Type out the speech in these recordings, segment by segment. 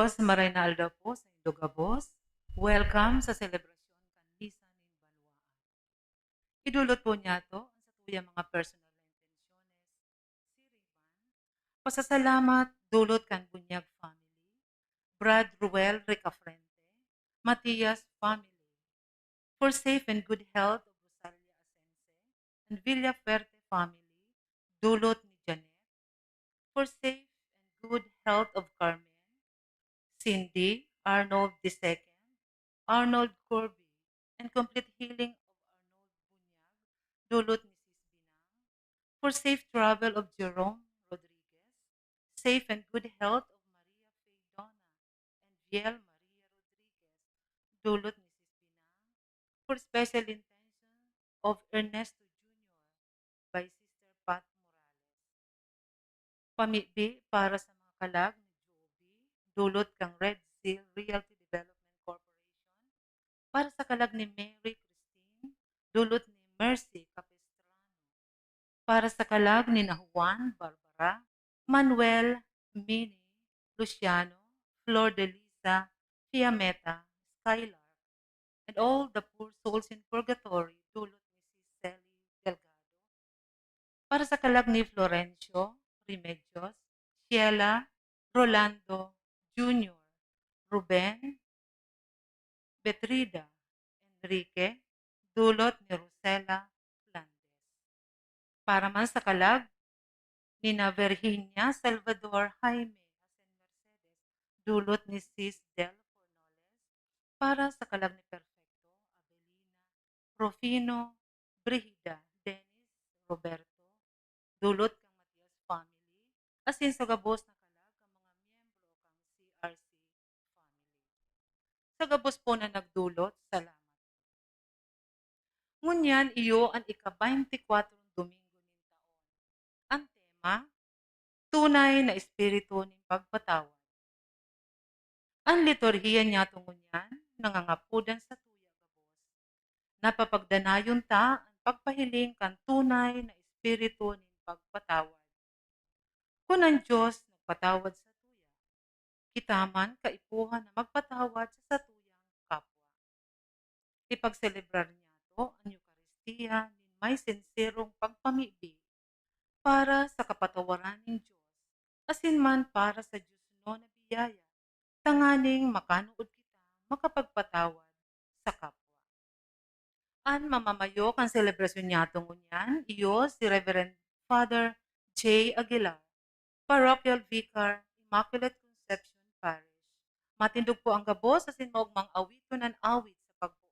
Diyos, maray na aldaw po sa inyong gabos. Welcome sa selebrasyon kanisa nin Banwaan. Idulot po niya to ang sa tuyang mga personal na intensyones. Siriban, pasasalamat dulot kan bunyag family, Brad Ruel Ricafrente, Matias family, for safe and good health of Rosalia Asense and Villaferte family, dulot ni Janet, for safe and good health of Carmen, Cindy, Arnold II, Arnold Corby, and complete healing of Arnold Bunyag, dulot ni Sis Binang, for safe travel of Jerome Rodriguez, safe and good health of Maria Faydona and Viel Maria Rodriguez, dulot ni Sis Binang, for special intention of Ernesto Jr. by Sister Pat Morales. Pamibi para sa mga kalag ni Joby, dulot kang Red Seal Realty Development Corporation, para sa kalag ni Mary Christine, dulot ni Mercy Capistrano, para sa kalag ni Juan Barbara, Manuel, Mini, Luciano, Flor de Lisa, Fiametta, Skylar, and all the poor souls in purgatory, dulot ni si Sally Delgado, para sa kalag ni Florencio Remedios, Sheila, Rolando Jr., Ruben, Betrida, Enrique, dulot ni Rosela Flandes. Para man sa kalag ni na Virginia Salvador Jaime Asen Mercedes, dulot ni Sis Del Fornoles, para sa kalag ni Perfecto, Avelina, Rufino, Brigida, Dennis, Roberto, dulot kang Matias family, asin sa gabos na kalag ang mga miyembro kang CRC family. Sa gabos po na nagdulot, salamat. Ngunyan iyo ang ika-24 Domingo nin taon. Ang tema, tunay na espiritu nin pagpatawad. Ang liturhiya niya tungunyan, nangangapudan sa tuya gabos. Napapagdanayon ta ang pagpahiling kan tunay na espiritu nin pagpatawad. Kung ang Diyos nagpatawad sa tuya, kitaman kaipuhan na magpatawad sa tuyang kapwa. Ipagselebrar niya to ang Eucharistia nin may sinserong pagpamibi para sa kapatawaran ng Diyos, asin man para sa Diyos no na biyaya, tanganing makanuod kita makapagpatawad sa kapwa. An mamamayo kan selebrasyon niya tungunyan, iyo si Reverend Father J. Aguilar, Parochial Vicar, Immaculate Conception Parish. Matindog po ang gabos asin maugmang awito ng awit sa pagbuon.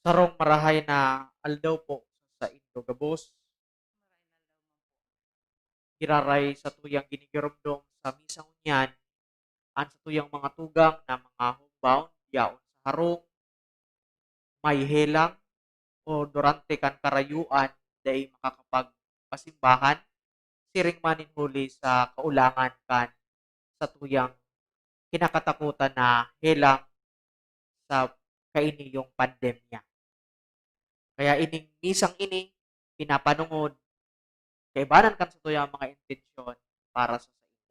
Sarong marahay na aldaw po sa Indo Gabos, giraray sa tuyang ginigirumdom sa misang unyan, An sa tuyang mga tugang na mga homebound yaon sa harong may helang o durante kan karayuan dai makakapag pasimbahan siring manin huli sa kaulangan kan sa tuyang kinakatakutan na helang sa kainiyong pandemya. Kaya ining misang ini pinapanungod kaibanan kan sa tuyang mga intensyon para sa saida.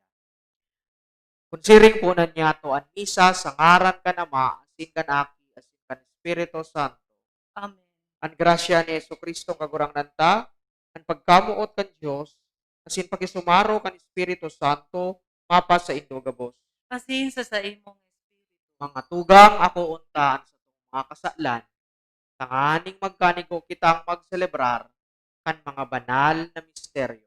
Kunsiring po na niya to an misa sa ngaran kan Ama, asin kan Aki, asin kan Espiritu Santo. Amen. Ang grasya ni Jesucristo kagurang nanta, ang pagkamuot kan Dios, asin pakisumaro kan Espiritu Santo, mapa sa indo gabos. Asin sa imong espiritu. Mga tugang ako untaan sa itong mga kasaklan, tanganing magkaniko kitang magselebrar kan mga banal na misteryo.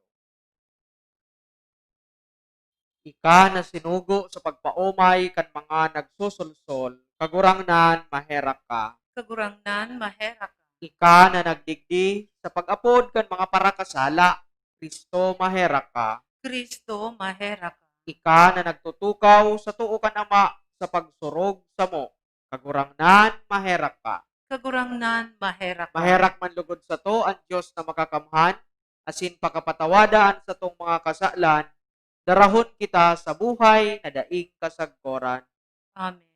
Ika na sinugo sa pagpaumay kan mga nagsusulsol, kagurangnan maherak ka. Kagurangnan mahera ka. Ika na nagdigdi sa pag-apod kan mga parakasala, Kristo maherak ka. Kristo mahera ka. Ika na nagtutukaw sa tuo kan Ama sa pagsurog sa mo, kagurangnan maherak ka. Kagurangnan mahera ka. Maherak man lugod sa to ang Diyos na makakamhan, asin pakapatawadaan sa tong mga kasaklan, darahon kita sa buhay na daing kasagkoran. Amen.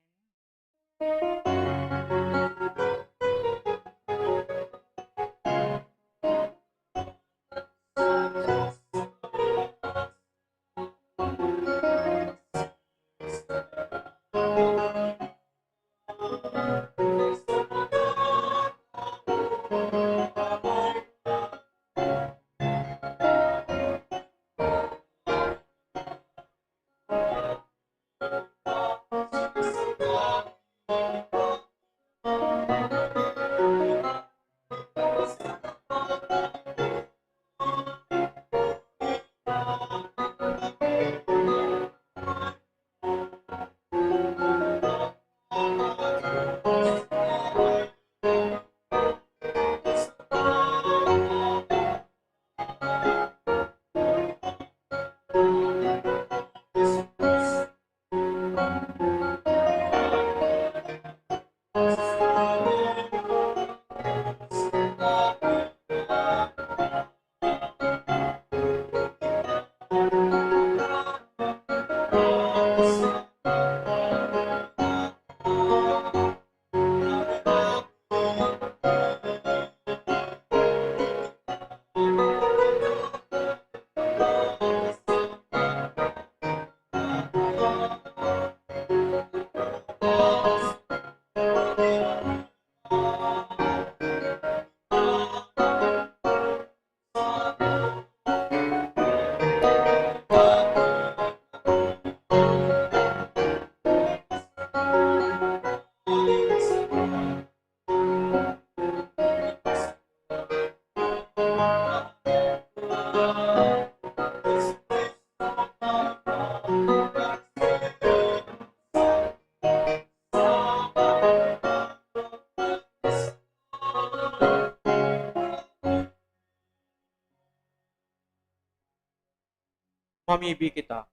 Mamibi kita.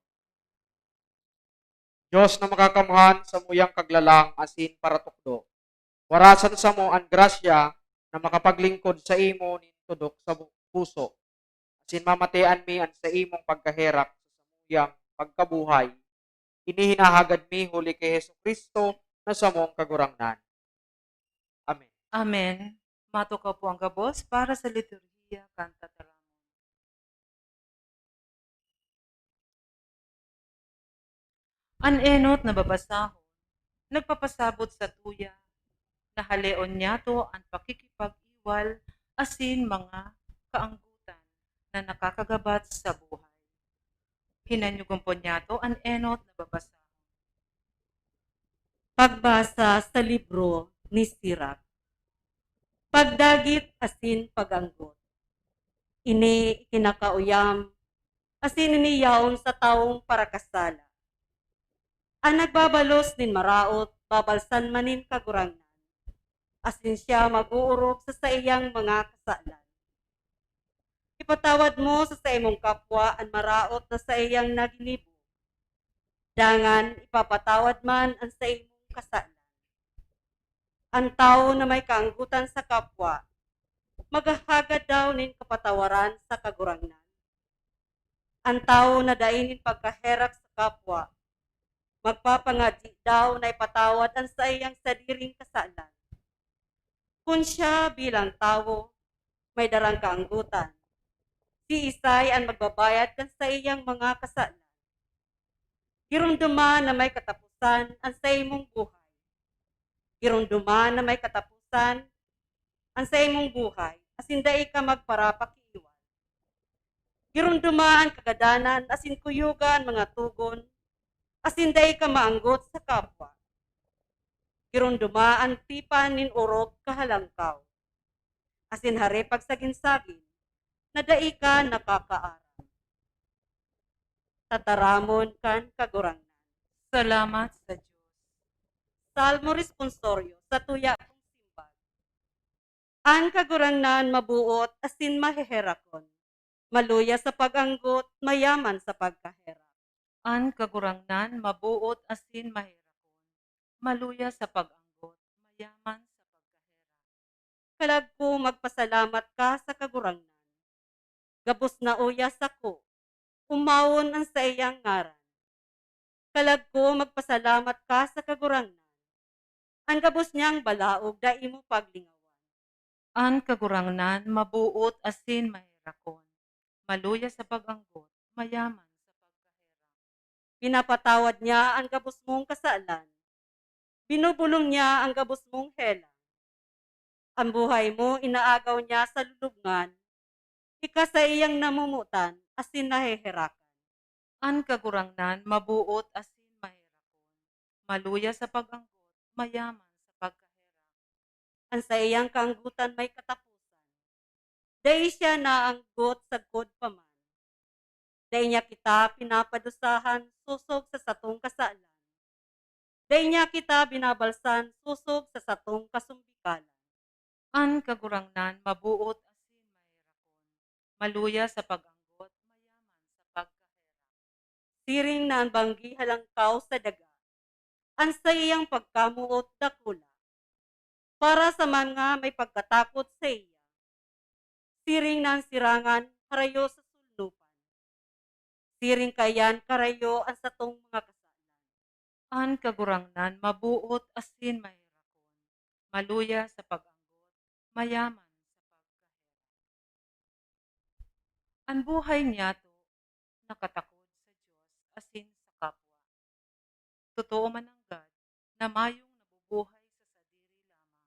Diyos na makakamhan sa muyang kaglalang asin para tukdo. Warasan sa mo ang grasya na makapaglingkod sa imo nin tudok sa puso. Asin mamatian mi ang sa imong pagkaherak sa muyang pagkabuhay. Inihinahagad mi huli kay Hesus Kristo na sa mong kagurangnan. Amen. Amen. Mato ka po ang gabos para sa liturhiya kanta taramon. An enot na babasahon, nagpapasabot sa tuya, na haleon niya to ang pakikipag-iwal asin mga kaanggutan na nakakagabat sa buhay. Hinanyugon po niya to ang enot na babasahon. Pagbasa sa libro ni Sirach. Pagdagit asin paganggot. Ini kinakauyam asin iniyaon sa taong parakasala. Ang nagbabalos nin maraot, babalsan manin kagurangnan. Asin siya mag-uurok sa iyang mga kasalan. Ipatawad mo sa imong kapwa ang maraot na sa iyang nagilibo. dangan ipapatawad man ang sa imong kasalan. Ang tao na may kaanggutan sa kapwa, maghahagad daw nin kapatawaran sa kagurangnan. Ang tao na dainin pagkaherak sa kapwa, magpapangadji daw na ipatawad ang sa iyang sadiring kasalan. Kung siya bilang tao, may darang kaanggutan, si Isay ang magbabayad kan sa iyang mga kasalan. Girunduma na may katapusan ang sa imong buhay. Girunduma na may katapusan ang sa imong buhay, asin dai ka magparapakiiwan. Girunduma ang kagadanan, asin kuyugan mga tugon, asin dai ka maanggot sa kapwa. Girunduma ang tipan nin urog kahalangkaw, asin hari pagsaginsagin, na dai ka nakakaaram. Tataramon kan kagurangnan. Salamat sa Diyos. Salmo responsorio sa tuya kong simbag. Ang kagurangnan mabuot asin maheherakon. Maluya sa pag-anggot, mayaman sa pagkaherap. An kagurangnan mabuot asin mahirakon. Maluya sa pag-anggot, mayaman sa pagkahera. Kalagko magpasalamat ka sa kagurangnan. Gabos na uyas ako, umawon ang sa iyang ngaran. Kalagko magpasalamat ka sa kagurangnan. Ang gabos niyang balaog da imo paglingawan. An kagurangnan mabuot asin mahirakon. Maluya sa pag-anggot, mayaman sa pagkahera. Pinapatawad niya ang gabos mong kasalan. Binubulong niya ang gabos mong helang. Ang buhay mo inaagaw niya sa lulubngan. Ika sa iyang namumutan asin naheherakan. An kagurangnan mabuot asin mahirakon. Maluya sa pag-anggot, mayaman sa pagkahera. Ang sa iyang kaanggutan may katapusan. Dahil siya naanggot sa god paman. Dahil niya kita pinapadusahan susog sa satong kasalan. Dahil niya kita binabalsan susog sa satong kasumbikalan. An kagurangnan mabuot asin mahirakon. Maluya sa pag-anggot, mayaman sa pagkahera. Siring na ang banggi halangkaw sa daga. Ang sa iyang pagkamuot dakula. Para sa mga may pagkatakot sa iya. Siring na ang sirangan karayo sa sulnupan. Siring kayan karayo ang satong mga kasalan. An kagurangnan mabuot asin mahirakon. Maluya sa pag-anggot, mayaman sa pagkahera. Ang buhay niya to nakatakod sa Diyos asin sa kapwa. Totoo man ang God na mayong nabubuhay sa sadiri lamang.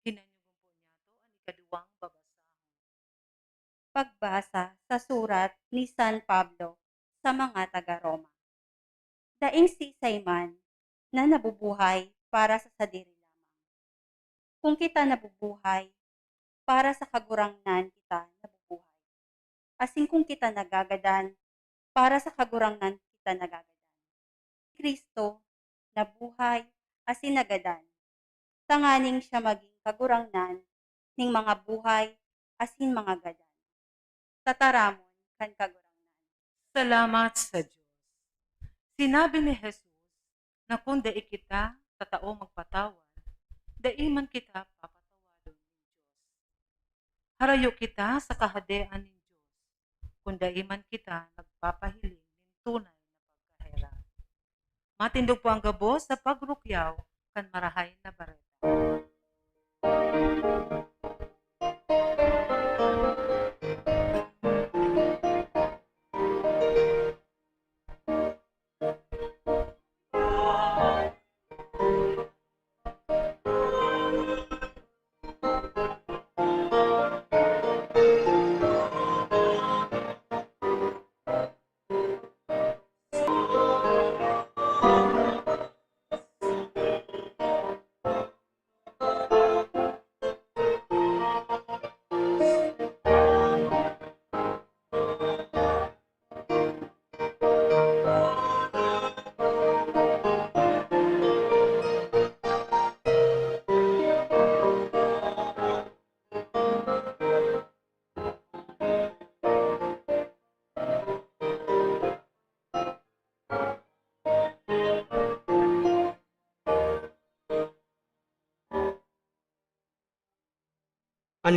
Hinanyugon po niya to ang ikaduwang babasahon. Pagbasa sa surat ni San Pablo sa mga taga-Roma. Daing si Simon na nabubuhay para sa sadiri lamang. Kung kita nabubuhay, para sa kagurangnan kita nabubuhay. Asing kung kita nagagadan, para sa kagurangnan kita nagagadan. Kristo nabuhay asin nagadan. Tanganing siya maging kagurangnan ning mga buhay asin mga gadan. Tataramon kan kagurangnan. Salamat sa Diyos. Sinabi ni Jesus na kung dai kita tatao magpatawad, daiman kita papatawadon ng Diyos. Harayo kita sa kahadean ng Diyos, kung daiman kita nagpapahiling ng tunay na pagkahera. Matindog po ang gabos sa pagrukyaw kan marahay na bareta.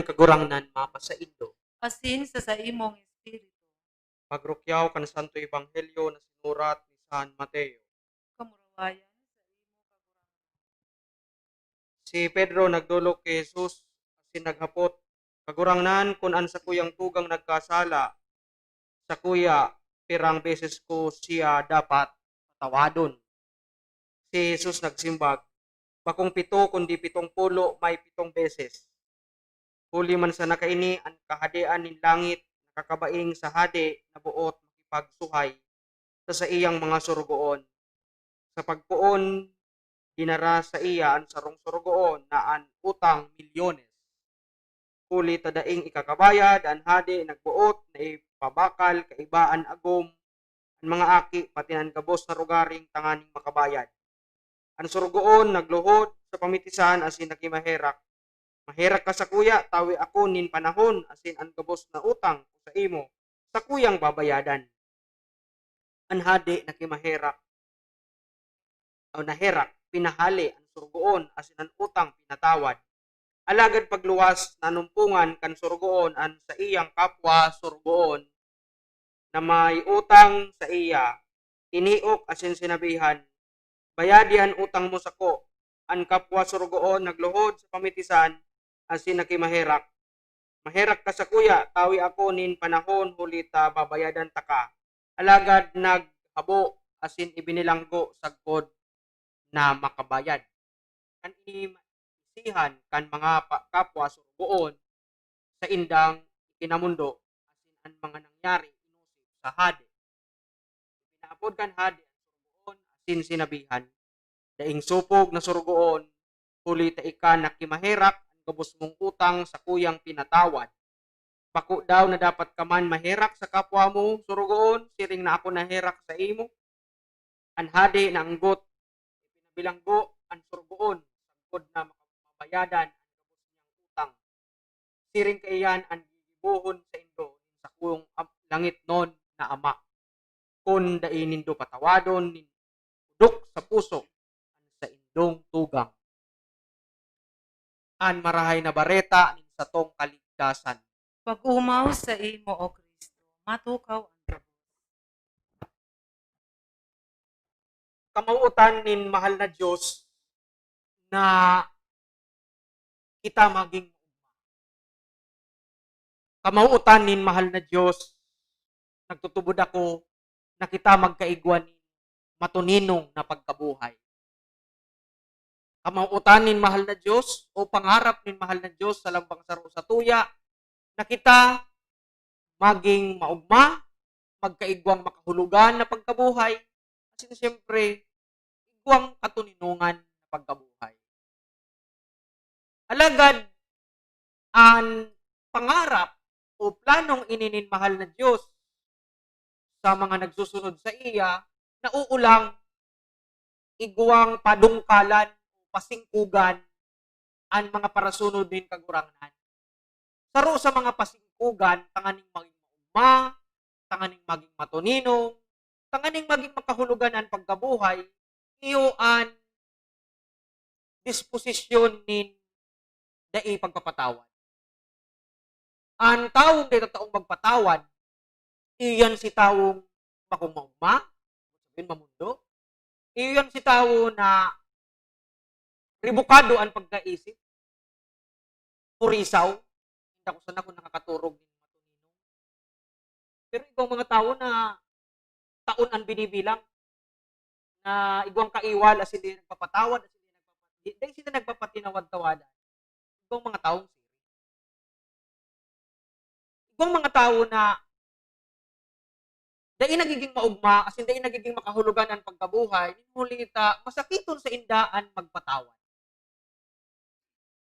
kagurangnan mapa sa indo. asin sa imong espiritu. Pagrukyaw kan Santo Ebanghelyo na sinurat ni San Mateo. Kamurawayan sa imo kagurangnan. Si Pedro nagdulok kay Jesus asin naghapot, kagurangnan kun an sa kuyang tugang nagkasala sa kuya pirang beses ko siya dapat patawadon. Si Jesus nagsimbag, bakong 7 kundi 70 may 7 beses. Huli man sa nakaini ang kahadian nin langit nakakabaing sa hadi na buot makipagsuhay sa iyang mga surugoon. Sa pagpuon dinara sa iya ang sarong surugoon na an utang milyones. Huli tadaing ikakabayad ang hadi nagbuot na ipabakal kaibaan agom ang mga aki pati ang gabos na rugaring tanganing makabayad. Ang surugoon nagluhod sa pamitisan asin nakimaherak. Maherak ka sa kuya, tawi ako nin panahon asin ang gabos na utang ko sa imo sa kuyang babayadan. Ang hadi nakimaherak o naherak, pinahali ang surugoon asin ang utang pinatawad. Alagad pagluwas nanumpungan kan surugoon an sa iyang kapwa surugoon na may utang sa iya, iniok asin sinabihan, bayadian utang mo sako. Ang kapwa surugoon nagluhod sa pamitisan asin nakimaherak. Maherak ka sa kuya, tawi ako nin panahon hulita babayadan ta ka. Alagad naghabo asin ibinilanggo sagkod na makabayad. Kan isihan kan mga kapwa surugoon sa indang kinamundo asin ang mga nangyari inusip sa hadi. Pinaapod kan hadi ang surugoon asin sinabihan, daing supog na surugoon, huli ta ika nakimaherak ang gabos mong utang sa kuyang pinatawad. Bako daw na dapat ka man maherak sa kapwa mo, surugoon, siring na ako naherak sa imo. Ang hadi na anggot, pinabilanggo ang surugoon, sagkod na makabayadan ang gabos niyang utang. Siring kaiyan ang gibuhon sa indo sa kuyong langit non na ama. Kun dainindo patawadon nin udok sa puso sa indong tugang. An marahay na bareta nin sa tong kaligtasan. Pag umaw sa imo o Kristo, matukaw ang Diyos. Kamauutan nin mahal na Diyos na kita maging kamauutan nin mahal na Diyos nagtutubod ako na kita magkaigwan nin matuninong na pagkabuhay. Kamauutan nin mahal na Diyos o pangarap nin mahal na Diyos sa lambang saro sa tuya na kita maging maugma, magkaigwang makahulugan na pagkabuhay, kasi siyempre, igwang katuninungan na pagkabuhay. Alagad, ang pangarap o planong ininin mahal na Diyos sa mga nagsusunod sa iya, nauulang igwang padungkalan o pasingkugan ang mga parasunod din kagurangnan. Saro sa mga pasingkugan, tanganing maging maugma, tanganing maging matuninong, tanganing maging makahulugan ang pagkabuhay, iyo ang disposisyon nin dai pagpapatawad. Ang taong kay taong magpatawad, iyan si taong makumaugma, sabihin mamundo, iyan si tao na ribukado ang pagkaisip, purisaw, ako sana kung nakakaturog din matuninong. Pero ikaw mga tao na taon ang binibilang na igwang kaiwal as hindi nagpapatawad as hindi sila nagpapatinawad-tawadan. Igwang mga taong siri. Igwang mga tao na dahil nagiging maugma as hindi nagiging makahulugan ang pagkabuhay, hulita masakiton sa indaan magpatawad.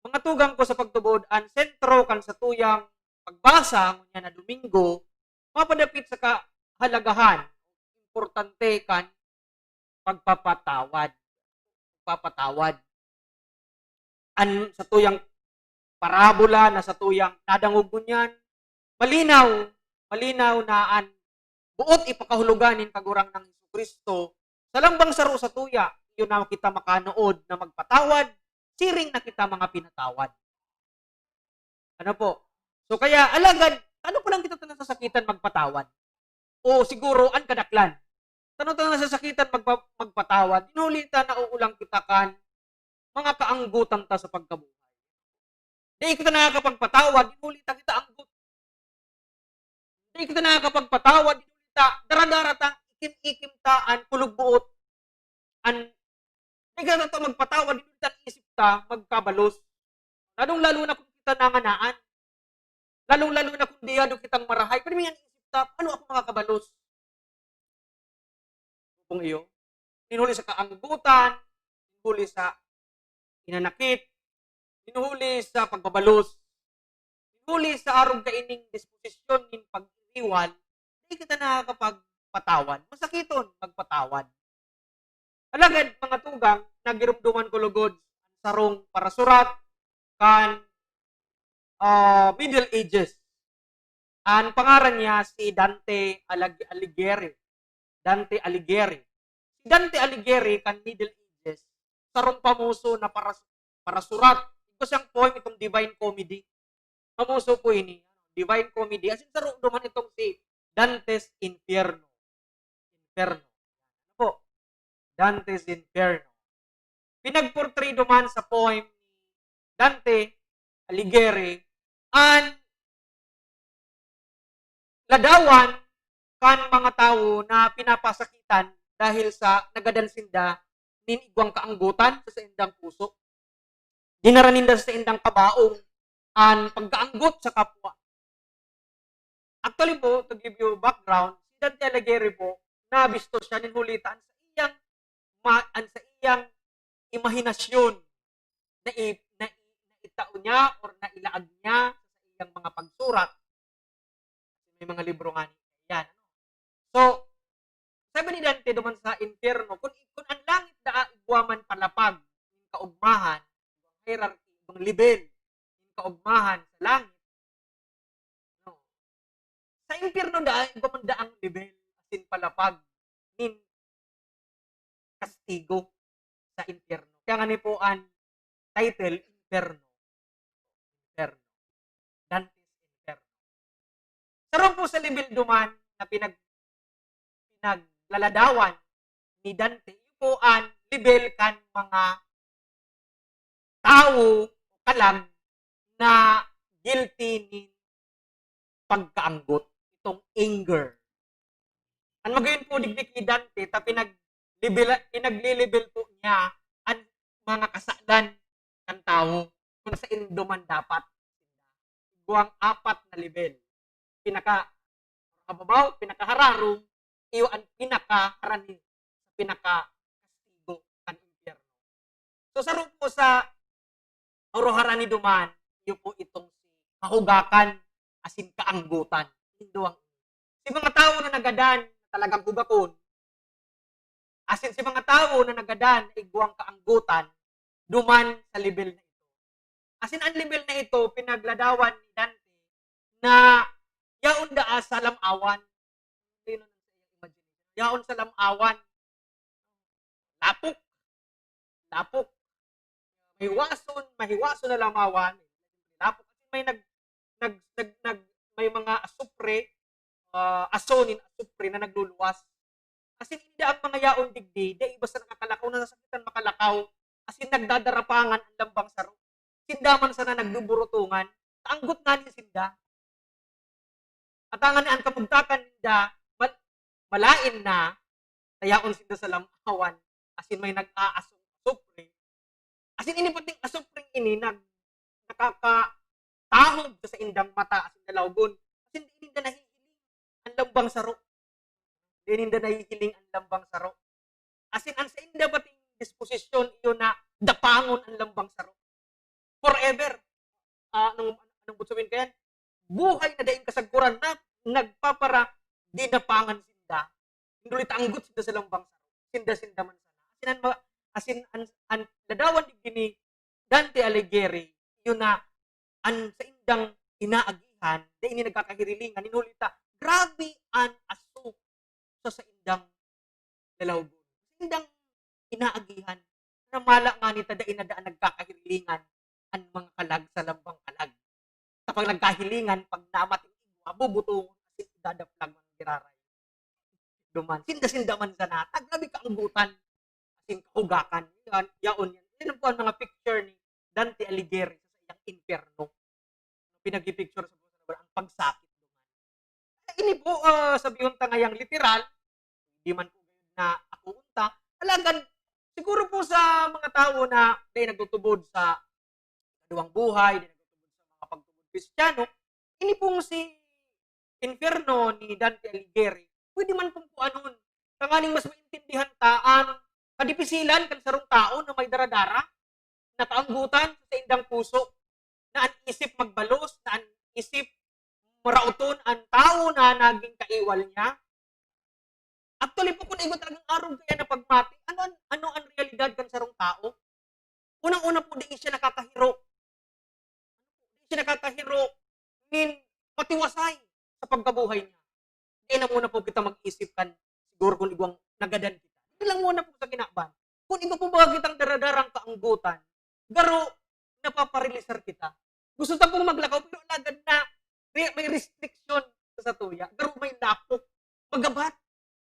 Mga tugang ko sa pagtubod, ang sentro kan sa tuyang pagbasa ngunya na Domingo, mapadapit sa kahalagahan, importante kan pagpapatawad. An sa tuyang parabola na sa tuyang nadangog ngunyan, malinaw na an buot ipakahuluganin kagurang ng Jesucristo sa lambang saro sa tuya, yun na kita makanood na magpatawad, siring na kita mga pinatawad. Ano po? So kaya alagad, ano pa lang kita tanang sasakitan magpatawad? O siguro ang kadaklan. Tanong nasasakitan magpatawad. Inulita na uulang kita kan mga kaanggutan ta sa pagkabuhay. Di kita nakakapagpatawad, inulita kita anggut. Di kita nakakapagpatawad, inulita dara-dara ta, ikim-ikim taan, kulugbuot. Di kita ta magpatawad, inulita isip ta, magkabalos. Lalong-lalo na kung kita nanganaan. Lalong-lalo na kung diyado kitang marahay. Pero may isip ta, ano ako makakabalos? Kung iyo, hinuli sa kaanggutan, hinuli sa inanakit, hinuli sa pagbabalos, hinuli sa arong kaining disposisyon ng pag-iwal, hindi kita nakakapagpatawan. Masakiton, magpatawan. Alagad, mga tugang, nagirumduman ko lugod sarong para surat kan Middle Ages. Ang pangaran niya si Dante Alighieri. Dante Alighieri. Si Dante Alighieri kan Middle Ages, sarong pamuso na para surat. Ito siyang poem itong Divine Comedy. Pamuso po ini. Divine Comedy. As in, sarong duman itong si Dante's Inferno. Inferno. Ano po? Dante's Inferno. Pinagportray duman sa poem ni Dante Alighieri ang ladawan kan mga tao na pinapasakitan dahil sa nagadansinda nin igwang kaanggutan sa indang puso. Dinaraninda sa indang kabaong ang pagkaanggot sa kapwa. Actually po, to give you background, si Dante Alighieri po, nabisto siya nin hulitan sa iyang imahinasyon na itao niya or na ilaag niya sa iyang mga pagsurat. May mga libro nga yan. So, sabi ni Dante duman sa Inferno, kung ang langit na igwaman palapag, yung kaugmahan, yung hierarchy, yung level, yung kaugmahan sa langit, no? Sa Inferno na igwaman daang level, asin palapag, nin kastigo sa Inferno. Kaya nga ni po ang title, Inferno. Inferno. Dante's Inferno. Sarong po sa level duman na pinaglaladawan ni Dante, yun po ang level kan mga tao o kalag na guilty ni pagkaanggot, itong anger. Ang magayon po digdik ni Dante, pinaglilibel po niya ang mga kasalan ng tao kung sa induman dapat. Buwang 4 na level. Pinaka-kababaw, pinakahararong, iyo ang pinakaharani, pinaka-kastigo kan impyerno. So sa po sa oroharani duman, iyo po itong si kahugakan asin kaanggutan. Hinduang. Si mga tao na nagadan, talagang hugakon, asin si mga tao na nagadan, igwang kaanggutan, duman sa level na ito. Asin ang level na ito, pinagladawan ni Dante na yaon daa sa lamawan. Yaon sa lamawan. Lapok. Lapok. Mahiwason na lamawan. Lapok. May may mga asupre, asonin asupre na nagluluwas. Kasi hindi ang mga yaon digdi, da iba sa nakakalakaw na nasakitan makalakaw, asin nagdadarapangan ang lambang saro. Sindaman sana nagduburutungan, taanggot nga ni sinda. At ang ang kamugtakan ninda, malain na, tayaon sinda sa lamawan, asin may nag-aasong asupre. Asin ini pating asupre ini, nakakatahog sa indang mata, asin dalawgon. Asin hindi na nahihiling ang lambang saro. Hindi na nahihiling ang lambang saro. Asin ang sa inda pating disposisyon, iyo na dapangon ang lambang saro. Forever. Anong butsumin kayan? Buhay na daing kasagkuran na nagpapara dinapangan sinda. Hindi tanggot sinda sa lambang saro. Sinda man sana. Asin ang ladawan ni Dante Alighieri, yun na ang sa indang inaagihan, na ini nagkakahirilingan, inulita, grabe ang aso sa indang lalawgon. Sa indang inaagihan, na mala nga nita da inadaan nagkakahirilingan ang mga kalag sa lambang kalag. Kapag nagkahilingan, pag namating igwa, bubutungon kasi dadaplag man giraray. Duman, sinda-sinda man sa natag, grabe kaanggutan. Asin kahugakan. Yan, yaon yan. Yan po ang mga picture ni Dante Alighieri sa iyang Inferno. Pinag-picture sa buwan ang pagsakit. Ini po sabihin ta ngayang literal, hindi man po na ako unta, talagang siguro po sa mga tao na di nagtutubod sa kaduwang buhay, di nagtutubod sa mga pagtubod Kristiyano, ini pong si Inferno ni Dante Alighieri, pwede man pong anon, kanganing mas maintindihan taan, kadipisilan kan sarong tao na may daradara, na kaanggutan sa indang puso, na ang isip magbalos, na ang isip marauton ang tao na naging kaiwal niya. Actually po kung iba talagang araw kaya na pagmati, ano ang realidad kan sarong tao? Unang-una po di siya nakakahiro. Di siya nakakahiro min matiwasay sa pagkabuhay niya. Di na muna po kita mag-isip kan siguro kung igwang nagadan kita. Di lang muna po sa kinaban. Kung iba po ba kitang daradarang kaanggutan, garo napapareleaser kita. Gusto ta pong maglakaw pero agad na may restriction sa tuya. Garo may lapok. Magabat.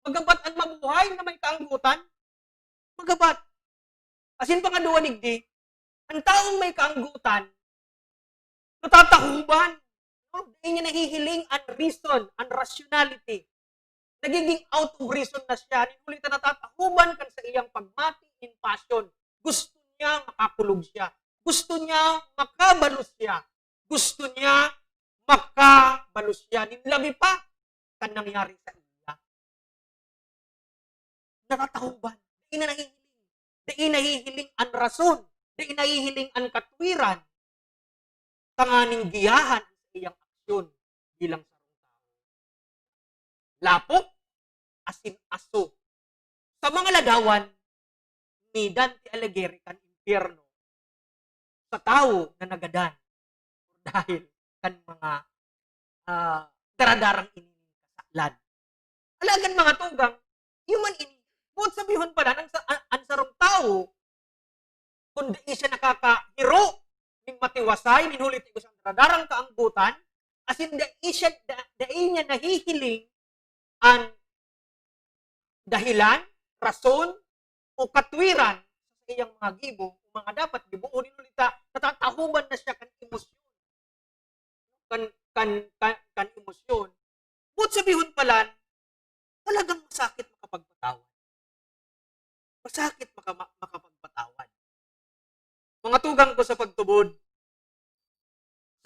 Magabat ang mabuhay na may kaanggutan. Magabat. Asin pa nga duwanig di, ang taong may kaanggutan, natatahuban. No? Hindi niya nahihiling ang reason, ang rationality. Nagiging out of reason na siya. Ngunit natatahuban kan sa iyang pagmati in passion. Gusto niya makakulog siya. Gusto niya makabalos siya. Gusto niya makabalos siya. Nilabi pa kan nangyari sa iya. Natatahuban. Hindi na nahihiling. Di nahihiling ang rason. Di nahihiling ang katwiran. Tanganing giyahan sa iyang aksyon bilang sarong tao. Lapok, asin aso. Sa mga ladawan ni Dante Alighieri kan impyerno sa tao na nagadan dahil kan mga daradarang ininikasalan. Alagan mga tugang, human ini, buot sabihin pala, ang sarong tao, kung di siya nakakahiro, ning matiwasay, minhulit ko sa daradarang kaanggutan, as in, dai niya nahihiling ang dahilan, rason, o katwiran sa iyang mga gibo, o mga dapat gibuo ninulita, natatahuban na siya kan emosyon. Kan emosyon. Buot sabihin pala, talagang masakit makapagpatawad. Masakit makapagpatawad. Mga tugang ko sa pagtubod,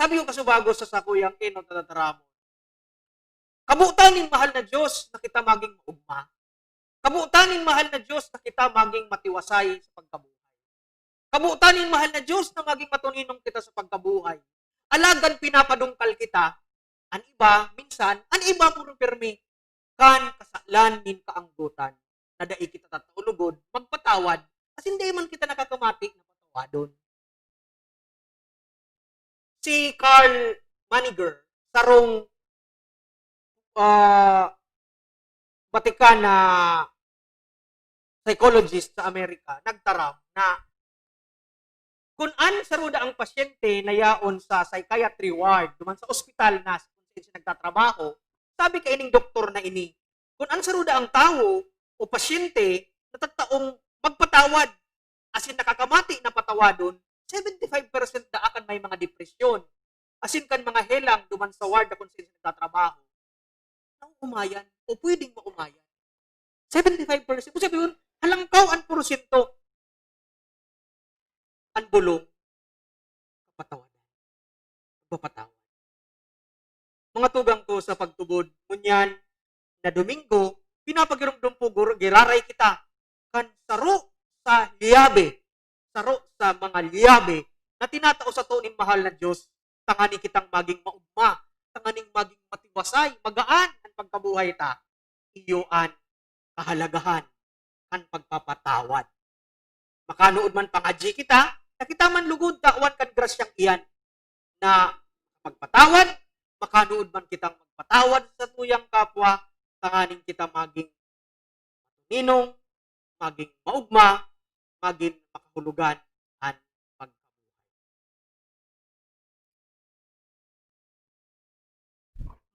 sabi ko kasubago sa sakuyang ino tatataramo, kabuutanin mahal na Diyos na kita maging maugma. Kabuutanin mahal na Diyos na kita maging matiwasay sa pagkabuhay. Kabuutanin mahal na Diyos na maging matuninong kita sa pagkabuhay. Alagan pinapadungkal kita, ang iba, minsan, ang iba puro pirmi, kan kasalan min kaanggutan, na dai kita tataulugod, magpatawad, as hindi man kita nakakamati na patawadon. Si Carl Maniger, sarong Vatican na psychologist sa Amerika, nagtaram na kung saruda ang pasyente na yaon sa psychiatry ward, duman sa ospital na kung siya nagtatrabaho, sabi kay ining doktor na ini, kung saruda ang tao o pasyente na taong magpatawad, asin nakakamati na patawadon, 75% na akan may mga depresyon. Asin kan mga helang duman sa ward na kung siya nagtatrabaho, nang umayan o pwedeng maumayan. 75%. Kung sabi yun, halangkaw ang porsyento ang bulong kapatawadan. Papatawad. Mga tugang ko sa pagtubod, ngunyan na Domingo, pinapagirumdum po giraray kita kan saro sa liyabe, saro sa mga liyabe na tinatao sa tunin mahal na Diyos, tangani kitang maging maugma, tanganing maging matiwasay, magaan ang pagkabuhay ta, iyoan, kahalagahan, ang pagpapatawad. Makanood man pangadji kita, na kita man lugod takwan kan grasyang iyan, na magpatawad, makanood man kitang magpatawad sa tuyang kapwa, tanganing kita maging ninong, maging maugma, maging makahulugan,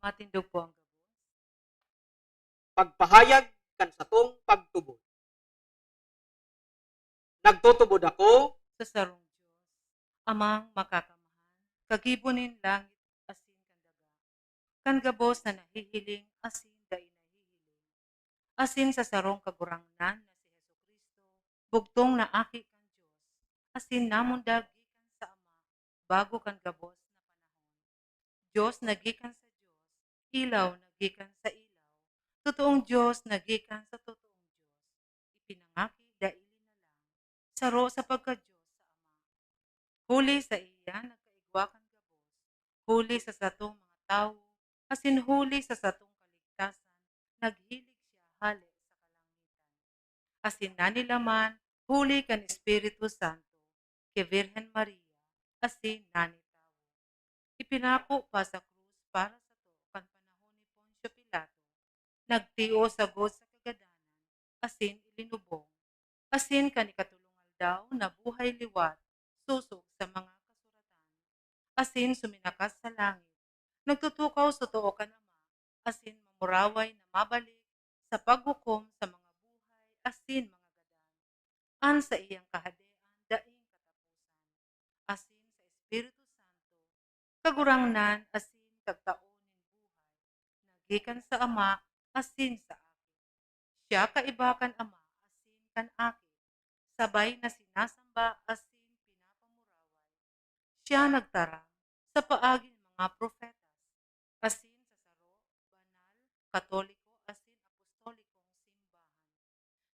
Matindog po ang gabos. Pagpahayag kan sa tong pagtubod. Nagtutubod ako Sa sarong Diyos, amang makakamahan, kagibunin langit asin kandaga. Kan gabos na nahihiling asin dai nahihiling. Asin sa sarong kagurangnan na si Hesus Kristo, bugtong na aki kan Diyos. Asin namundag gikan sa Ama, bago kan gabos na panahon. Diyos nagikan sa Diyos, ilaw nagikan sa ilaw. Totoong Diyos nagikan sa totoong Diyos. Ipinangaki daili na lang, saro sa pagka-Diyos sa Ama. Huli sa iya nagkaigwa kan gabos, huli sa satong mga tao, asin huli sa satong kaligtasan, naghilig siya hali sa kalangitan. Asin nanilaman, huli kan Espiritu Santo, kay Virgen Maria, asin nani tao. Ipinako pa sa krus para sa to, kan panahon ni Poncio Pilato, nagtio sa god sa kagadanan, asin ilinubong, asin kan ikatulungal daw na buhay liwat, susog sa mga kasuratan, asin suminakas sa langit, nagtutukaw sa too ka Ama, asin mamuraway na mabalik sa paghukom sa mga buhay, asin mga gadan, an sa iyang kahadean daing katapusan, asin sa Espiritu Santo, kagurangnan asin kagtaonin buhay, nagikan sa Ama, asin sa akin. Siya kaibakan Ama, asin kan akin, sabay na sinasamba asin pinapamuraway. Siya nagtara sa paagi ng mga profetas, asin sa saro, banal, katoliko, asin apostolikong simbahan.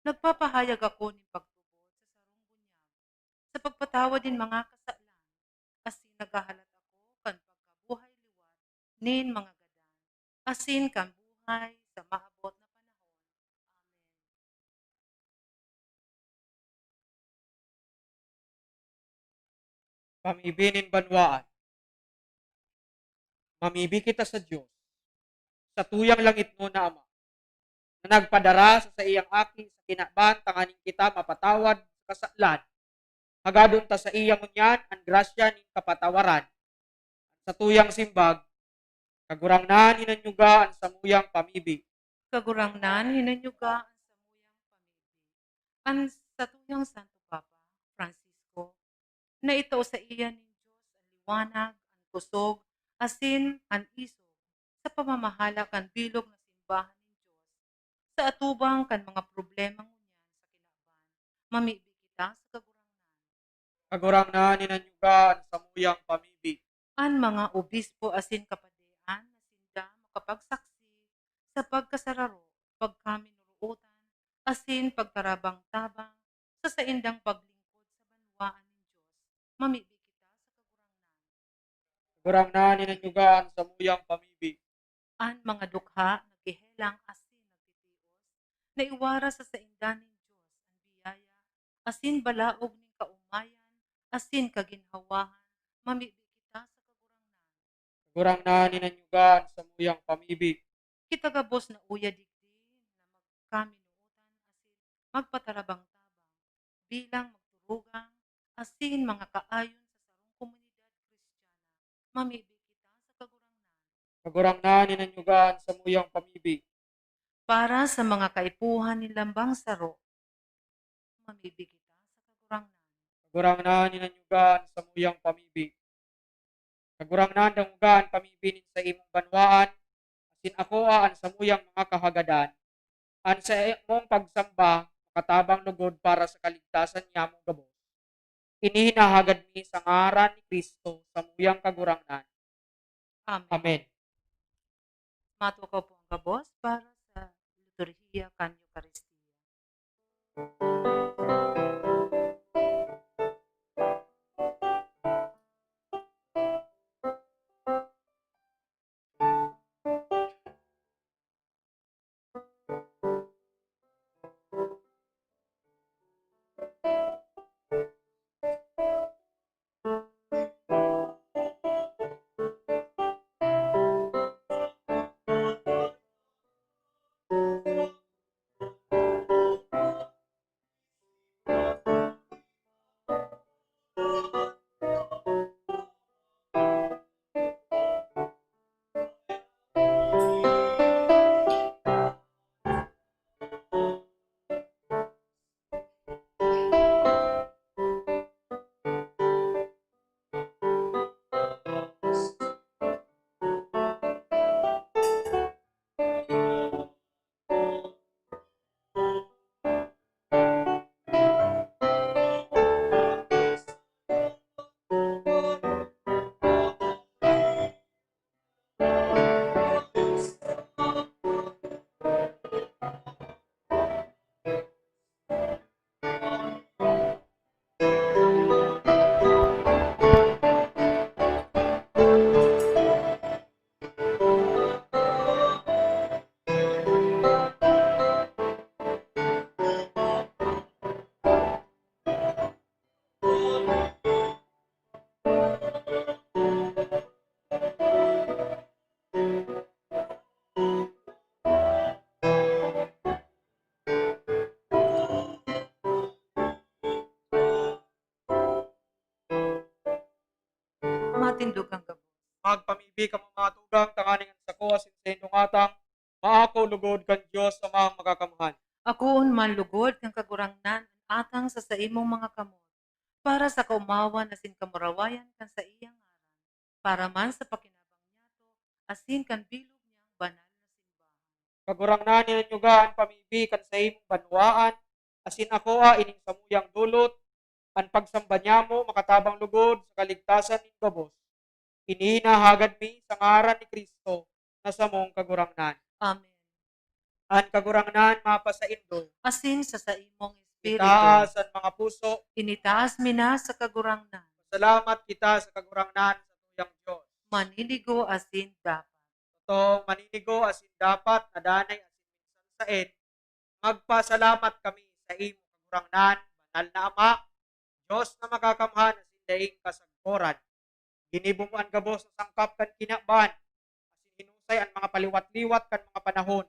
Nagpapahayag ako ng pagtubod sa sarong bunyag, sa pagpatawad din mga kasalan, asin naghahalat ako kan pagkabuhay liwat nin mga gadan, asin kan buhay sa maabot na panahon. Amen. pamibinin banwaan. Mamibi kita sa Diyos, sa tuyang langit mo na Ama, na nagpadara sa iyang aki sa kinaban, tanganing kita mapatawad sa kasalan. Hagadon ta sa iyang unyan, ang grasya ning kapatawaran. Sa tuyang simbag, kagurangnan inanyuga ang samuyang pamibi. Kagurangnan, hinanyuga ang samuyang pamilya. Ang sa tuyang Santo Papa, Francisco, na ito sa iya ng Diyos ang liwanag, ang kusog, asin, ang isog, sa pamamahala kan bilog na simbahan ng Diyos, sa atubang kan mga problema ngunyan sa kinaban, mamibi kita sa kagurangnan. Kagurangnan inanyuga ang samuyang pamibi. Ang mga obispo asin kapadean na sinda makapagsaksi sa pagkasararo, pagkaminuruotan, asin pagtarabang-tabang sa saindang paglingkod sa banwaan ng Diyos, mamibi kita sa kagurangnan. Kagurangnan inanyuga ang samuyang pamibi. Ang mga dukha naghihelang asin nagtitios, na iwara sa saindan ng Diyos ang biyaya, asin balaog ng kaumayan, asin kaginhawahan, mamibi kita sa kagurangnan. Kagurangnan inanyuga ang samuyang pamibi. Kitagabos na uya digdi na magkaminuutan asin magpatarabang-tabang bilang magturugang asin mga kaayon sa sarong komunidad Kristiyana, mamibi kita sa kagurangnan. Kagurangnan inanyuga ang samuyang pamibi. Para sa mga kaipuhan ni Lambang Saro, mamibi kita sa kagurangnan. Kagurangnan inanyuga ang samuyang pamibi. Kagurangnan dangugaan pamibinin sa imong banwaan, asin ako ang samuyang mga kahagadan. An sa imong pagsamba, makatabang lugod para sa kaligtasan niya mong gabos. Inihinahagad mi sa ngaran ni Kristo sa muyang kagurangnan. Amen. Amen. Matukaw po ang gabos para sa liturhiya kan Eucharistia. pamibi ka mga tugang tanganing sa ko asin sa indong atang maako lugod kan Dios sa mga makakamahan. Akoon man lugod kang kagurangnan atang sa imong mga kamot para sa kaumawan asin kamurawayan kan sa iyang ngaran para man sa pakinabang niyato asin kan bilog niyang banal na simbahan. Kagurangnan ni nyugaan pamibi kan sa imong banwaan asin ako ining samuyang dulot ang pagsamba mo makatabang lugod sa kaligtasan ning gabos. Ininahagad mi sa ngaran ni Kristo na samong kagurangnan. Amen. Ang kagurangnan mapa sa indo. Asin sa imong espiritu. Itaas ang mga puso. Initaas mi na sa kagurangnan. Salamat kita sa kagurangnan sa tuyang Diyos. Maniligo asin dapat. Totoo maninigo asin dapat na danay asin minsan said. Magpasalamat kami sa imo kagurangnan, banal na Ama, Diyos na makakamhan asin daing kasagporan. Ginibong ang gabos sa sangkap kan kinaban, asin hinusay ang mga paliwat-liwat kan mga panahon.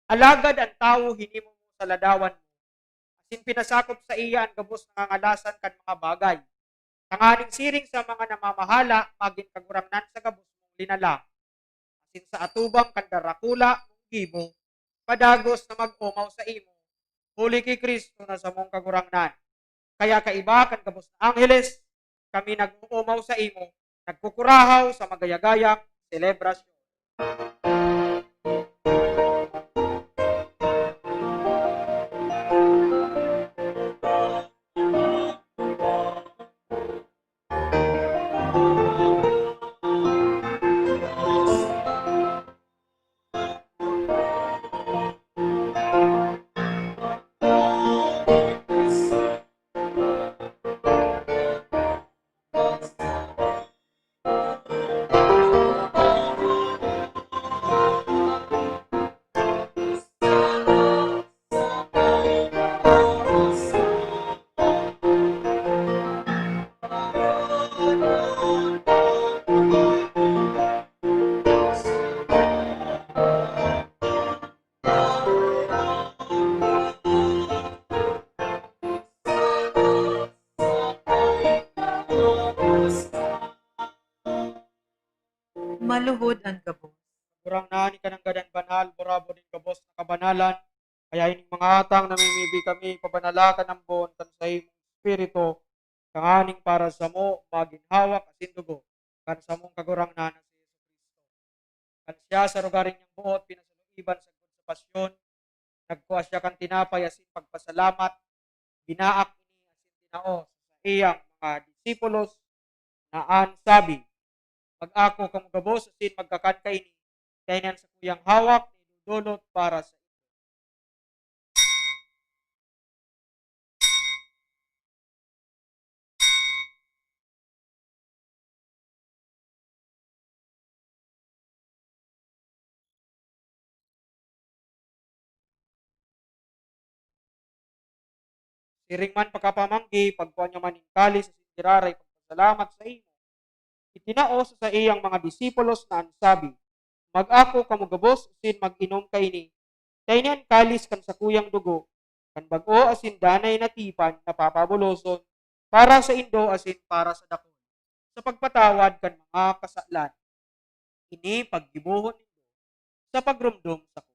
Alagad ang tao hinimo mo sa ladawan mo. Asin pinasakop sa iya ang gabos ng ngalasan kan mga bagay. Tanganing siring sa mga namamahala, maging kagurangnan sa gabos mong linala. Asin sa atubang kandarakula mong gibo, padagos na mag-umaw sa imo. Huli kay Kristo na sa mong kagurangnan. Kaya kaiba kan gabos na angheles, kami nag-uumaw sa imo, nagkukurahaw sa magayagayang selebrasyon. Maluhod ang gabos. Kurang na ni kanang gadan banal, burabo din kabos na kabanalan. Kaya ining mga atang namimibi kami, pabanalakan ng bon, kan sa imong espiritu, kanganing para sa mo, maginhawak asin dugo, kan sa mong kagurang na si Yesu Kristo. Kan siya sa lugaring niyang buot, pinasaluiban sa sa pasyon, nagkuha siya kan tinapay asin pagpasalamat, binaak ini asin tinaos sa iyang mga disipulos na sabi, mag-ako kang gabos asin magkakan kaini, kainan sa kuyang hawak, nidudulot para sa siring man pagkapamanggi, pagkuha niya man ingkali sa sindiraray, pagpasalamat sa imo. Itinaos sa iyang mga disipulos na ansabi, mag-ako kamugabos asin mag-inom kaini. Kainan kalis kan sa kuyang dugo, kan bago asin danay na tipan na papabuloson, para sa indo asin para sa dakon. Sa pagpatawad kan mga kasalan, ini paggibuhon nindo sa pagrumdum sa ko.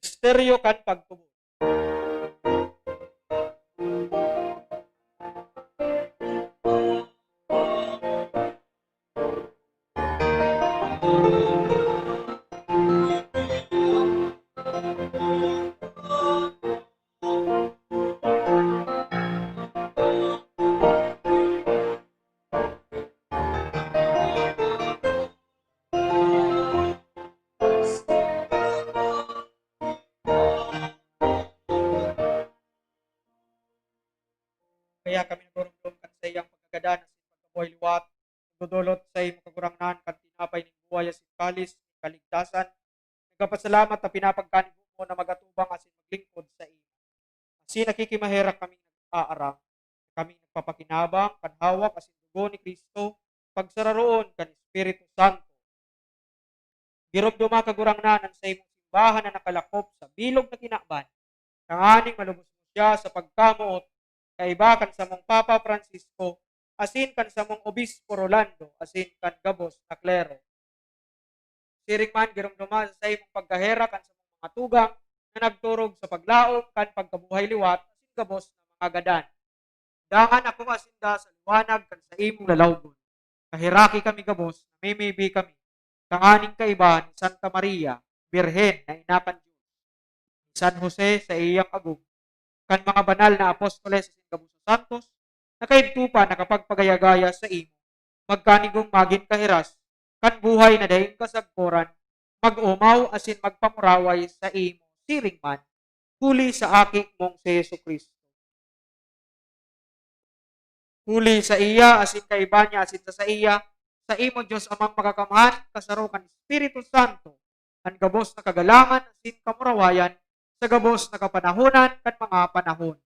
Misteryo kan pagtubo. Kaya kami nagurumdum kan sa iyang pagkagadan asin pagkabuhay liwat, nagdudulot sa iyong kagurangnan kan tinapay ning buhay asin kalis, kaligtasan. Nagpasalamat na pinapagkanin mo na magatubang asin maglingkod sa iyo. Asin nakikimaherak kami nag-aarang, kami nagpapakinabang, kanhawak asin dugo ni Kristo, pagsararoon kan Espiritu Santo. Giromduma kagurangnanan sa imong simbahan na nakalakop sa bilog na kinakban, kanganing malubos mo siya sa pagkamuot, kaibakan sa mong Papa Francisco, asin kan sa mong Obispo Rolando, asin kan gabos na klero. Siring man giromduma sa imong pagkahera kan sa mong mga tugang na nagturog sa paglaom kan pagkabuhay liwat, asin gabos na mga gadan. Dahan ako asinda sa liwanag kan sa imong lalawgon. Kahiraki kami gabos, namimibi kami. Kanganing kaiba ni Santa Maria, Birhen na ina kan Diyos. Ni San Jose sa iyang agum. Kan mga banal na apostoles sa Gabuso Santos, na kaidtupa nakapagpagayagaya sa imo. Magkanigong magin kahiras, kan buhay na daing kasagporan, mag-umaw asin magpamuraway sa imo, siring man, huli sa aking mong si Yesu Kristo. Huli sa iya, asin kaiba niya, asin sa iya, sa imo Diyos amang makakamhan, kasarukan Espiritu Santo, ang gabos na kagalangan, asin kamurawayan, sa gabos na kapanahonan, kan mga panahon.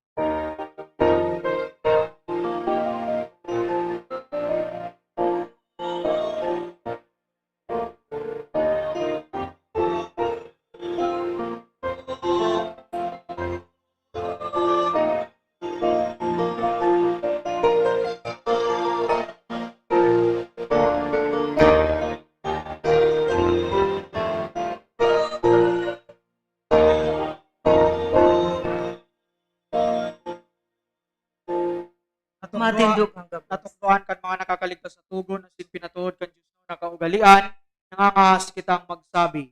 Matindog ang gabos. Natuktuan kan mga nakakaligtas sa tugon, asin pinatuod kan Diyos no nakaugalian, nangangahas kitang magsabi.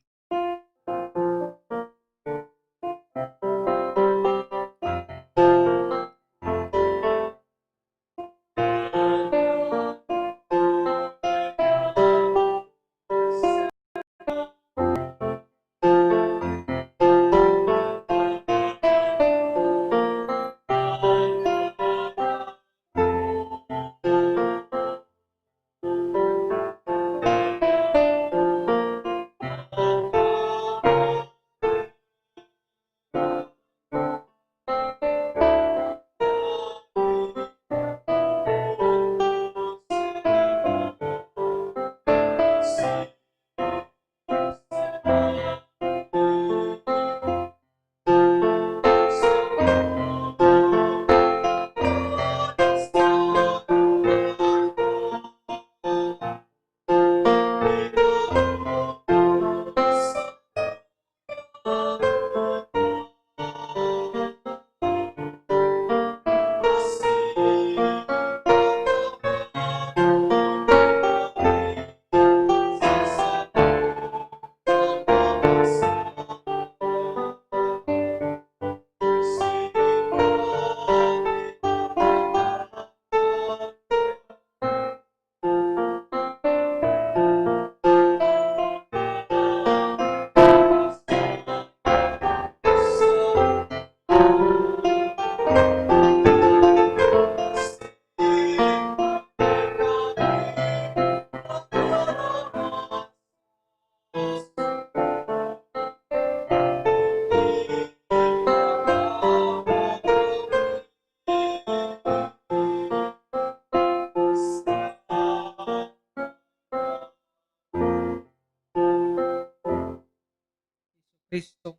Kristo.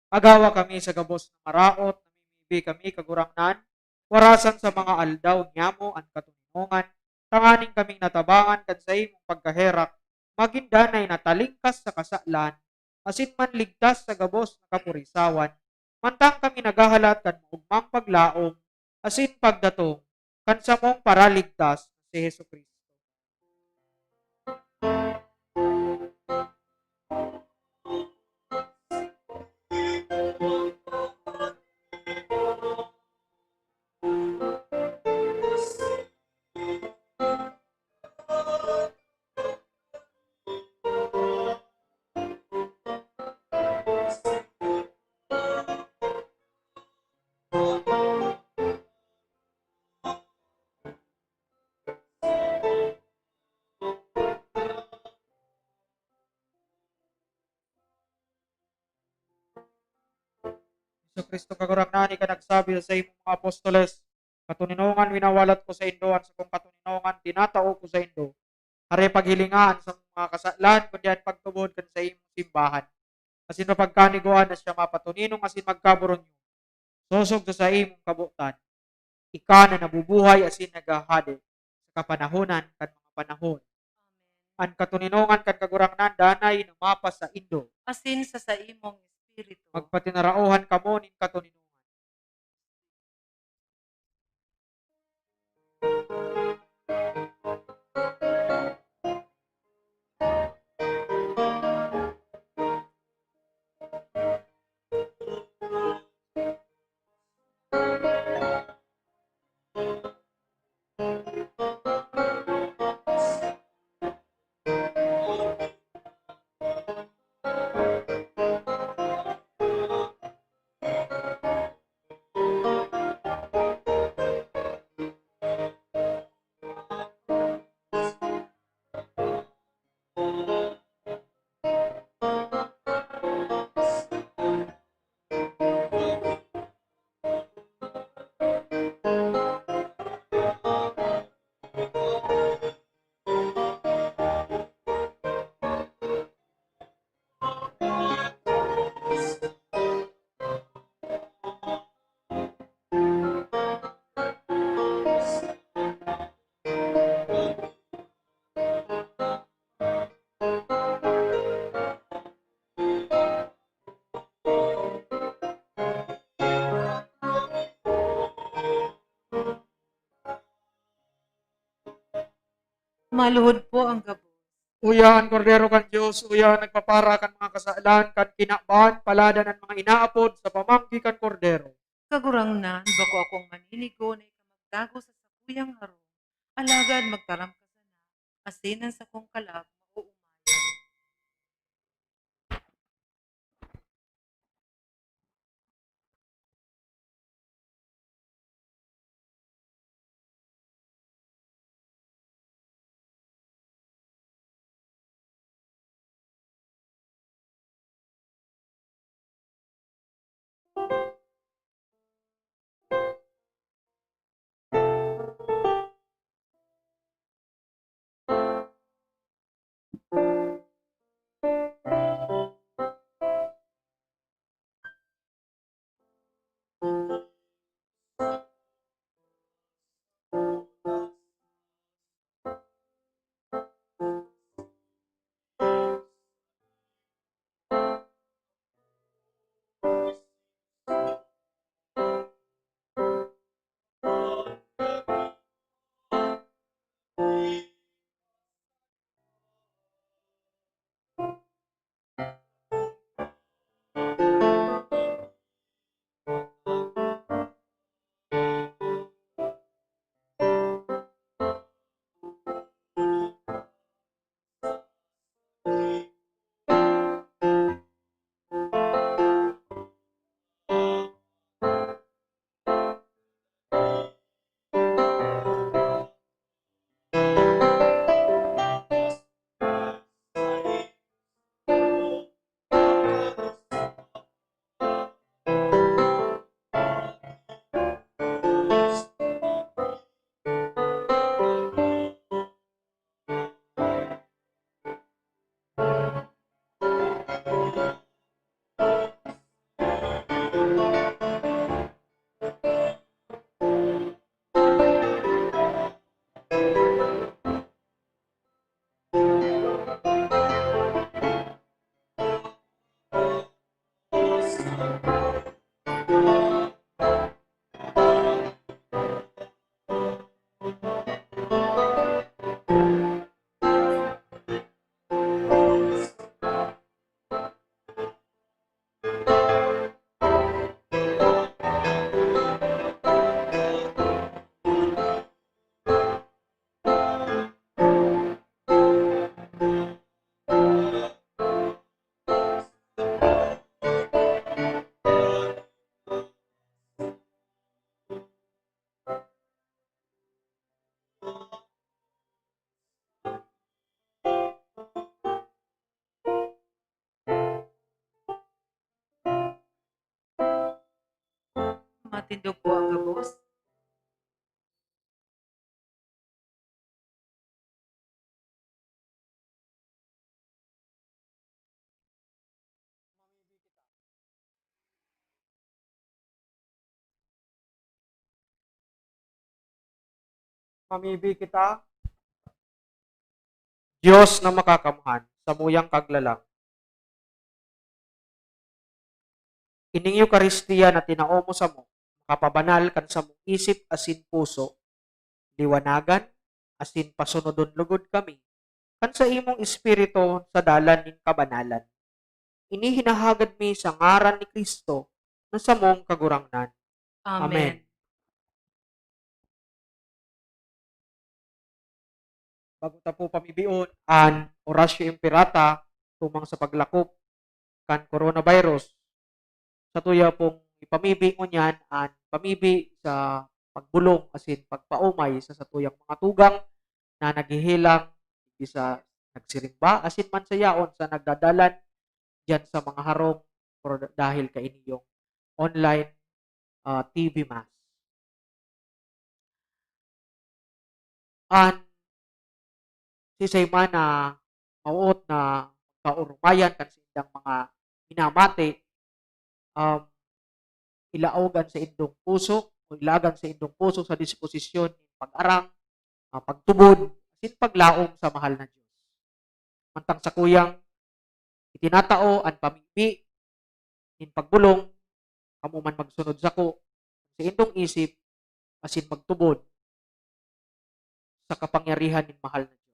Agawa kami sa gabos na maraot, namimibi kami kagurangnan, warasan sa mga aldaw nyamo ang katuninungan, tanganing kaming natabangan kan sa imong pagkaherak, magindanay natalingkas sa kasalan, asin man ligtas sa gabos na kapurisawan, mantang kami nagahalat kan ugmang paglaom, asin pagdatong, kan sa mong paraligtas si Hesus Kristo. Hesus Kristo kagurangnan ka nagsabi sa imong mga apostoles, katuninungan winawalat ko sa indo, at sa kong katuninungan tinatao ko sa indo. Are paghilingaan sa mga kasalan, kundi at pagtubod kan sa imong simbahan. Asin mapagkaniguan na siya mapatuninong asin magkaburon nyo. Sosog to sa imong kabutan. Ika na nabubuhay asin nagahade sa kapanahonan kan mga panahon. An katuninongan kan kagurangnan danay numapas sa Indo. Asin sa imong espiritu. Magpatinarauhan kamo nin katuninongan. Maluhod po ang gabos. Uya ang kordero kan Diyos, uya nagpapara kan mga kasalan, kan kinakbahan, palada ng mga inaapod sa pamanggi kan kordero. Kagurangnan, bako akong maninigo na ikamagdago sa sakuyang harong. Alagad magtaram ka sana, asinan sa kong kalab, mauumayan. Matindog po ang gabos. Mamibi kita, Diyos na makakamuhan, samuyang kaglalang. Ining Eucharistia na tinao mo sa mo, makapabanal kan sa mong isip asin puso, liwanagan, asin pasunodon lugod kami, kan sa imong espiritu sa dalan nin kabanalan. Ini hinahagad mi sa ngaran ni Kristo na sa mong kagurangnan. Amen. Bago ta po pamibion, an orasyo imperata tumang sa paglakop kan coronavirus. Sa tuya pong ipamibi mo niyan, an pamibi sa pagbulong asin pagpaumay sa satuyang mga tugang na naghihilang sa nagsirimba asin man sa yaon sa nagdadalan diyan sa mga harong dahil kay inyong online TV mass. An sisay man na mauot na kaurumayan kan sa indang mga hinamati, ilaogan sa indong puso o ilagan sa indong puso sa disposisyon pag-arang, pagtubod, asin paglaom sa mahal na Diyos. Mantang sa kuyang itinatao ang pamibi in pagbulong, kamo man magsunod sa ko sa indong isip asin magtubod sa kapangyarihan ng mahal na Diyos.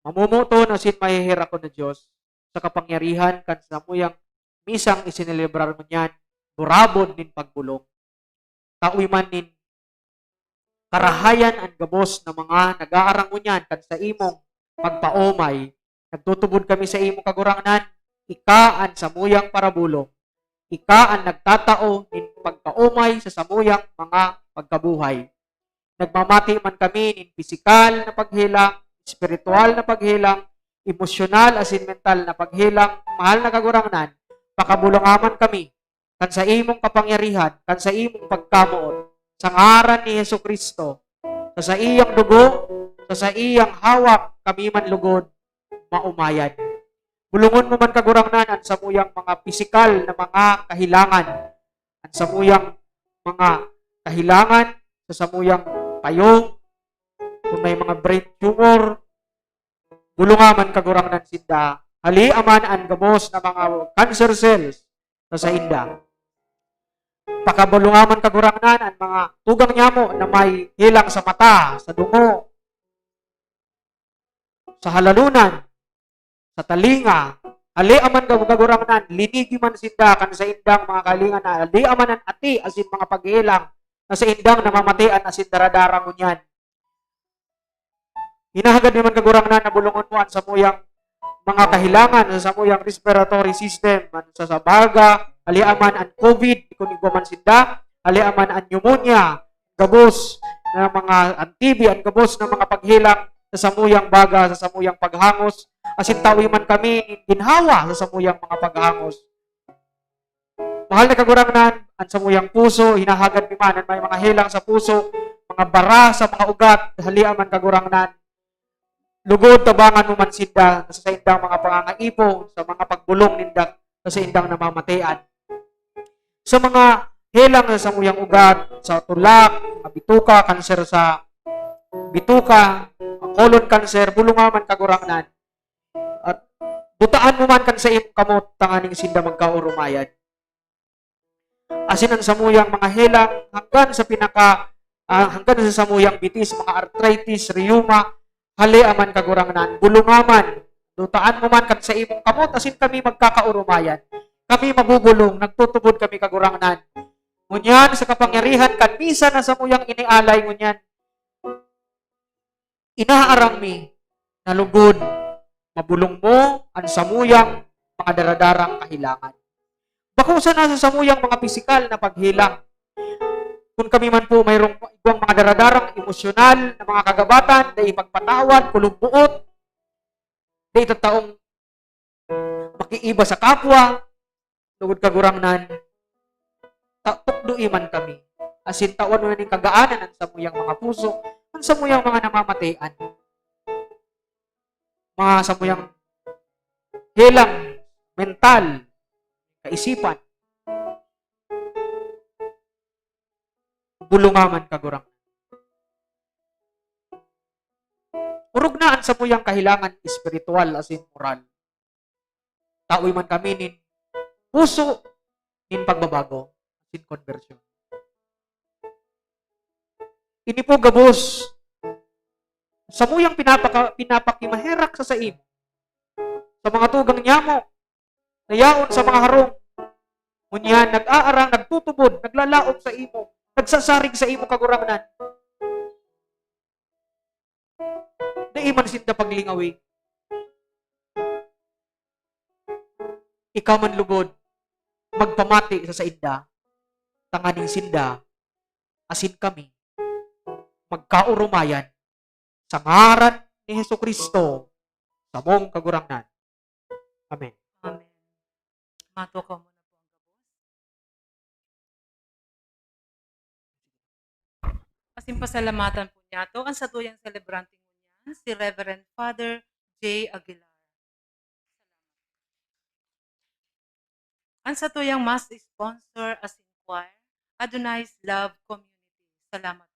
Mamumuto na sin mahihira ko na Diyos sa kapangyarihan kan sa muyang misang isinelebrar mo niyan, burabon nin pagbulong. Kauy man nin karahayan ang gabos na mga nag-aarang mo niyan kan sa imong pagpaomay. Nagtutubod kami sa imong kagurangnan, ikaan sa muyang parabulong. Ikaan nagtatao nin pagpaomay sa samuyang mga pagkabuhay. Nagmamati man kami nin pisikal na paghilang, spiritual na paghilang, emosyonal asin mental na paghilang, mahal na kagurangnan, pakabulungaman kami kan sa imong kapangyarihan, kan sa imong pagkamuot, sa ngaran ni Yesu Kristo, sa iyang dugo, sa iyang hawak, kami man lugod, maumayan. Bulungon mo man kagurangnan ang samuyang mga pisikal na mga kahilangan, ang samuyang mga kahilangan, sa samuyang payong, kung may mga brain tumor, bulungaman kagurangnan sinda. Hali aman ang gabos na mga cancer cells sa inda. Pakabulungaman kagurangnan ang mga tugang nyamo na may hilang sa mata, sa dungo, sa halalunan, sa talinga. Hali aman kagurangnan, linigi man sinda kan sa indang mga kalingan na hali aman ang ati asin mga paghilang na sa indang namamatian asin daradarang unyan. Hinahagad naman kagurangnan na bulungon mo ang samuyang mga kahilangan sa samuyang respiratory system, sa sabaga, aliaman ang COVID, kung man sinda, aliaman ang pneumonia, gabos na mga TB, ang gabos na mga paghilang sa samuyang baga, sa samuyang paghangos, asin tawi man kami ginhawa sa samuyang mga paghangos. Mahal na kagurangnan, ang samuyang puso, hinahagad ni man, may mga hilang sa puso, mga bara sa mga ugat, haliaman kagurangnan, lugod tabangan mo man sinda sa indang mga pangangaipo, sa mga pagbulong ninda sa indang namamatayan. Sa mga helang sa samuyang ugat, sa tulak, bituka, kanser sa bituka, colon cancer, bulungaman kagurangnan. At butaan mo man kan sa imong kamot, tanganing sinda magkaurumayan. Asin ang samuyang mga helang hanggang sa samuyang bitis, mga arthritis, rheuma, hali aman kagurangnan, bulungaman, dutaan mo man kan sa imong kamot, asin kami magkakaurumayan. Kami mabubulong, nagtutubod kami kagurangnan. Ngunyan, sa kapangyarihan, kan misa na samuyang inialay, ngunyan, inaarang mi, nalugod, mabulong mo, ang samuyang mga daradarang kahilangan. Bakusa na sa samuyang mga pisikal na paghilang. Kung kami man po mayroong ibang mga daradarang emosyonal na mga kagabatan, na ipagpatawad, kulubbuot, na itataong makiiba sa kapwa, lugod kagurangnan, tukdui man kami. Asin tawan mo na ng kagaanan ang samuyang mga puso, ang samuyang mga namamatayan. Mga samuyang hilang, mental, kaisipan, bulungaman kagurang. Urugnaan sa muyang kahilangan espiritual asin moral. Taoy man kami nin puso nin pagbabago asin conversion. Ini po gabos sa muyang pinapakimaherak sa saim, sa mga tugang nyamo, nayaon sa mga harong, ngunyan nag-aarang, nagtutubod, naglalaom sa imo, nagsasarig sa imo kagurangnan. Naiman sinda paglingawi. Ikaw man lugod, magpamati sa sainda, tanganing sinda, asin kami, magkaurumayan, sa ngaran ni Hesus Kristo, sa mong kagurangnan. Amen. Amen. Mato ka muna po ang gabos. Asin pasalamatan po niya to ang satuyang celebrante mo niya, si Reverend Father J. Aguilar. Ang satuyang mas sponsor as in choir, Adonai's Love Community. Salamat po.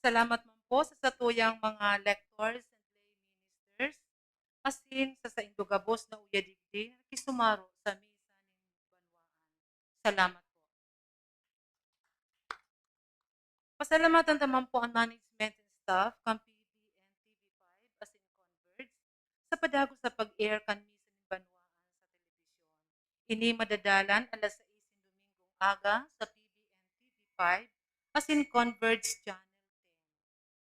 Salamat man po sa satuyang mga lectors and lay ministers, asin sa indugabos na uyadigdi, nakisumaro sa misa ni Banwaan. Salamat po. Pasalamatan naman po ang management and staff, kang PD and TV5, asin Converge, sa padago sa pag-air kan misa ni Banwaan sa telebisyon. Ini madadalan alas 6 Domingong aga sa PD and TV5, asin Converge Channel.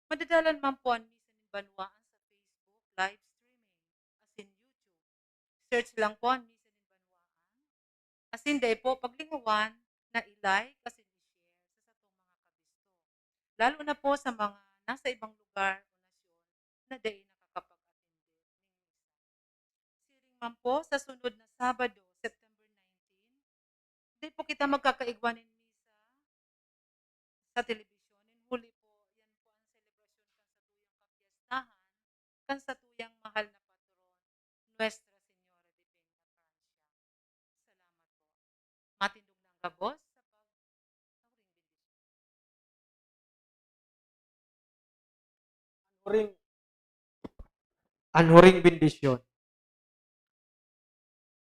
Madadalan man po ang misa ni Banwaan sa Facebook live streaming, asin YouTube. Search lang po ang misa ni Banwaan. Asin day po paglingawan na i-like asin i-share sa satong mga kabisto. Lalo na po sa mga nasa ibang lugar o nasyon na day nakakapag-attend ng misa. Siring man po sa sunod na Sabado, September 19, day po kita magkakaigwan ng misa sa telebisyon. Huli po, yan po ang selebrasyon kan sa tuyang kapiyastahan, kan sa tuyang mahal na patron, Nuestra Señora de Peña, Francia. Salamat po. Matindog ng gabos sa Anhuring bendisyon.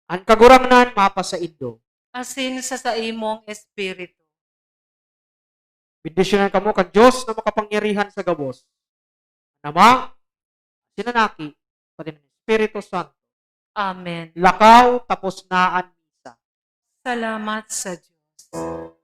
Ang kagurangnan mapa sa indo. asin sa imong espiritu. Bendisyonan kamo kang Diyos na makapangyarihan sa gabos. Nama, sinanaki, pati ng Espiritu Santo. Amen. Lakaw tapos na ang misa. Salamat sa Diyos.